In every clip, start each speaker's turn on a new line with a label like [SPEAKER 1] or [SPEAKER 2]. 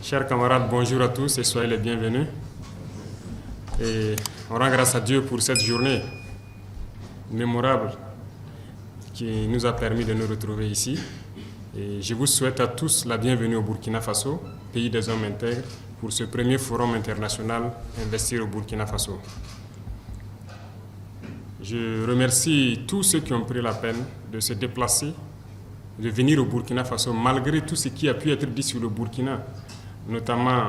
[SPEAKER 1] Chers camarades, bonjour à tous et soyez les bienvenus. Et on rend grâce à Dieu pour cette journée mémorable qui nous a permis de nous retrouver ici. Et je vous souhaite à tous la bienvenue au Burkina Faso, pays des hommes intègres, pour ce premier forum international Investir au Burkina Faso. Je remercie tous ceux qui ont pris la peine de se déplacer, de venir au Burkina Faso, malgré tout ce qui a pu être dit sur le Burkina, notamment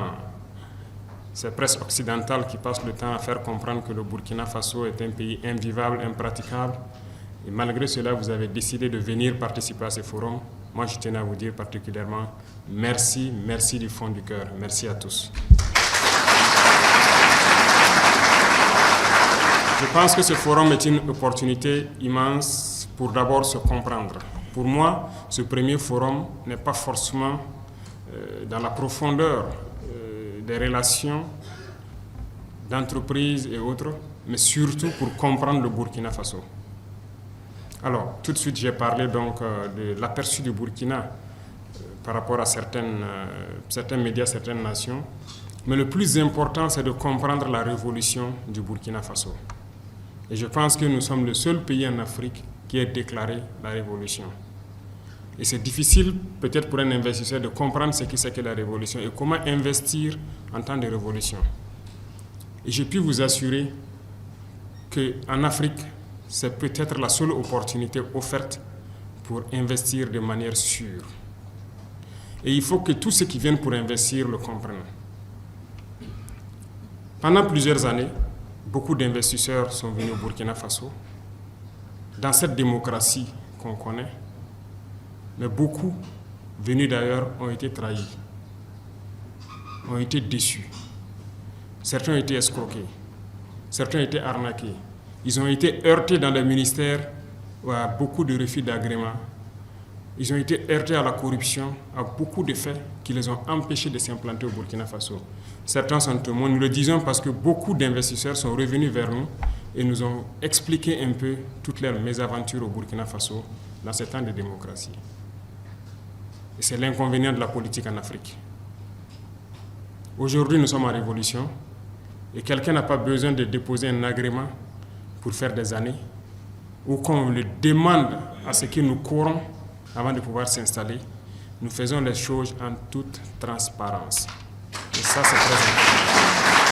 [SPEAKER 1] ces presses occidentales qui passent le temps à faire comprendre que le Burkina Faso est un pays invivable, impraticable. Et malgré cela, vous avez décidé de venir participer à ce forum. Moi, je tenais à vous dire particulièrement merci, merci du fond du cœur. Merci à tous. Je pense que ce forum est une opportunité immense pour d'abord se comprendre. Pour moi, ce premier forum n'est pas forcément dans la profondeur des relations d'entreprise et autres, mais surtout pour comprendre le Burkina Faso. Alors, tout de suite, j'ai parlé donc de l'aperçu du Burkina par rapport à certains médias, certaines nations. Mais le plus important, c'est de comprendre la révolution du Burkina Faso. Et je pense que nous sommes le seul pays en Afrique qui ait déclaré la révolution. Et c'est difficile, peut-être pour un investisseur, de comprendre ce que c'est que la révolution et comment investir en temps de révolution. Et je puis vous assurer qu'en Afrique, c'est peut-être la seule opportunité offerte pour investir de manière sûre. Et il faut que tous ceux qui viennent pour investir le comprennent. Pendant plusieurs années, beaucoup d'investisseurs sont venus au Burkina Faso, dans cette démocratie qu'on connaît, mais beaucoup, venus d'ailleurs, ont été trahis, ont été déçus. Certains ont été escroqués, certains ont été arnaqués. Ils ont été heurtés dans le ministère à beaucoup de refus d'agrément. Ils ont été heurtés à la corruption, à beaucoup de faits qui les ont empêchés de s'implanter au Burkina Faso. Certains sont témoins, nous le disons parce que beaucoup d'investisseurs sont revenus vers nous et nous ont expliqué un peu toutes leurs mésaventures au Burkina Faso dans ces temps de démocratie. Et c'est l'inconvénient de la politique en Afrique. Aujourd'hui, nous sommes en révolution et quelqu'un n'a pas besoin de déposer un agrément pour faire des années ou qu'on le demande à ce que nous courons avant de pouvoir s'installer. Nous faisons les choses en toute transparence. Et ça, c'est très important.